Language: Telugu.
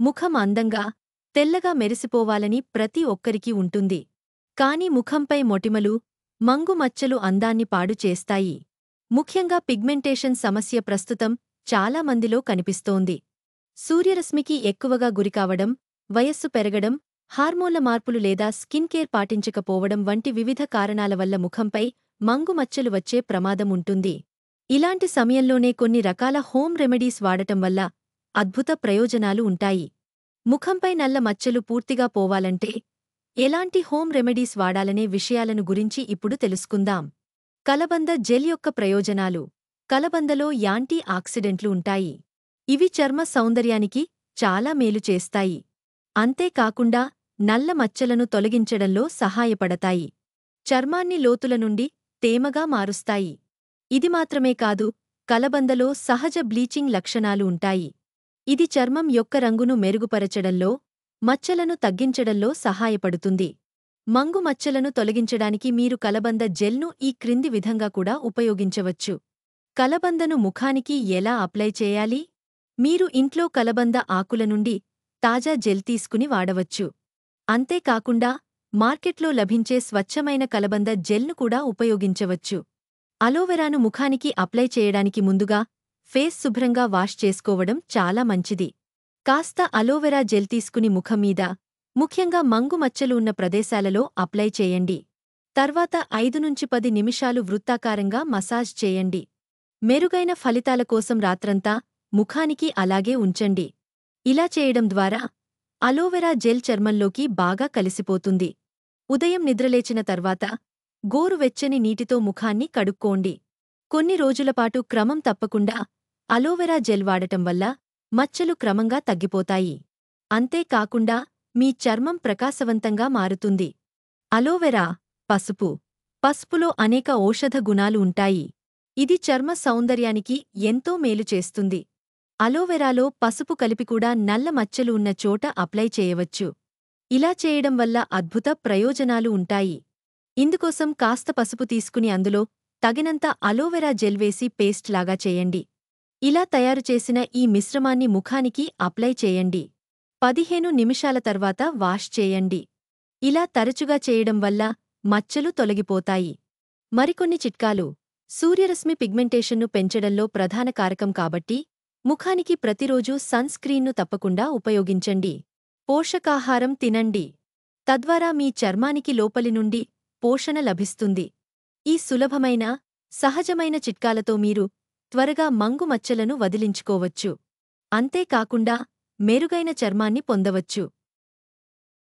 ముఖం అందంగా, తెల్లగా మెరిసిపోవాలని ప్రతి ఒక్కరికీ ఉంటుంది. కాని ముఖంపై మొటిమలు, మంగు మచ్చలు అందాన్ని పాడు చేస్తాయి. ముఖ్యంగా పిగ్మెంటేషన్ సమస్య ప్రస్తుతం చాలా మందిలో కనిపిస్తోంది. సూర్యరశ్మికి ఎక్కువగా గురికావడం, వయస్సు పెరగడం, హార్మోన్ల మార్పులు లేదా స్కిన్ కేర్ పాటించకపోవడం వంటి వివిధ కారణాల వల్ల ముఖంపై మంగు మచ్చలు వచ్చే ప్రమాదం ఉంటుంది. ఇలాంటి సమయంలోనే కొన్ని రకాల హోమ్ రెమెడీస్ వాడటం వల్ల అద్భుత ప్రయోజనాలు ఉంటాయి. ముఖంపై నల్ల మచ్చలు పూర్తిగా పోవాలంటే ఎలాంటి హోమ్ రెమెడీస్ వాడాలనే విషయాలను గురించి ఇప్పుడు తెలుసుకుందాం. కలబంద జెల్ యొక్క ప్రయోజనాలు. కలబందలో యాంటీ ఆక్సిడెంట్లు ఉంటాయి. ఇవి చర్మ సౌందర్యానికి చాలా మేలు చేస్తాయి. అంతేకాకుండా నల్ల మచ్చలను తొలగించడంలో సహాయపడతాయి. చర్మాన్ని లోతుల నుండి తేమగా మారుస్తాయి. ఇది మాత్రమే కాదు, కలబందలో సహజ బ్లీచింగ్ లక్షణాలు ఉంటాయి. ఇది చర్మం యొక్క రంగును మెరుగుపరచడంలో, మచ్చలను తగ్గించడంలో సహాయపడుతుంది. మంగు మచ్చలను తొలగించడానికి మీరు కలబంద జెల్ను ఈ క్రింది విధంగా కూడా ఉపయోగించవచ్చు. కలబందను ముఖానికి ఎలా అప్లై చేయాలి? మీరు ఇంట్లో కలబంద ఆకుల నుండి తాజా జెల్ తీసుకుని వాడవచ్చు. అంతేకాకుండా మార్కెట్లో లభించే స్వచ్ఛమైన కలబంద జెల్ను కూడా ఉపయోగించవచ్చు. అలోవెరాను ముఖానికి అప్లై చేయడానికి ముందుగా ఫేస్ శుభ్రంగా వాష్ చేసుకోవడం చాలా మంచిది. కాస్త అలోవెరా జెల్ తీసుకుని ముఖం మీద, ముఖ్యంగా మంగు మచ్చలు ఉన్న ప్రదేశాలలో అప్లై చేయండి. తర్వాత 5-10 నిమిషాలు వృత్తాకారంగా మసాజ్ చేయండి. మెరుగైన ఫలితాల కోసం రాత్రంతా ముఖానికి అలాగే ఉంచండి. ఇలా చేయడం ద్వారా అలోవెరా జెల్ చర్మంలోకి బాగా కలిసిపోతుంది. ఉదయం నిద్రలేచిన తర్వాత గోరువెచ్చని నీటితో ముఖాన్ని కడుక్కోండి. కొన్ని రోజులపాటు క్రమం తప్పకుండా అలోవెరా జెల్ వాడటం వల్ల మచ్చలు క్రమంగా తగ్గిపోతాయి. అంతేకాకుండా మీ చర్మం ప్రకాశవంతంగా మారుతుంది. అలోవెరా, పసుపు. పసుపులో అనేక ఔషధ గుణాలు ఉంటాయి. ఇది చర్మ సౌందర్యానికి ఎంతో మేలు చేస్తుంది. అలోవెరాలో పసుపు కలిపి కూడా నల్ల మచ్చలు ఉన్న చోట అప్లై చేయవచ్చు. ఇలా చేయడం వల్ల అద్భుత ప్రయోజనాలు ఉంటాయి. ఇందుకోసం కాస్త పసుపు తీసుకుని అందులో తగినంత అలోవెరా జెల్ వేసి పేస్ట్ లాగా చేయండి. ఇలా తయారుచేసిన ఈ మిశ్రమాన్ని ముఖానికి అప్లై చేయండి. 15 నిమిషాల తర్వాత వాష్ చేయండి. ఇలా తరచుగా చేయడం వల్ల మచ్చలు తొలగిపోతాయి. మరికొన్ని చిట్కాలు. సూర్యరశ్మి పిగ్మెంటేషన్ను పెంచడంలో ప్రధాన కారకం కాబట్టి ముఖానికి ప్రతిరోజూ సన్ స్క్రీన్ను తప్పకుండా ఉపయోగించండి. పోషకాహారం తినండి. తద్వారా మీ చర్మానికి లోపలి నుండి పోషణ లభిస్తుంది. ఈ సులభమైన, సహజమైన చిట్కాలతో మీరు త్వరగా మంగు మచ్చలను వదిలించుకోవచ్చు. అంతేకాకుండా మెరుగైన చర్మాన్ని పొందవచ్చు.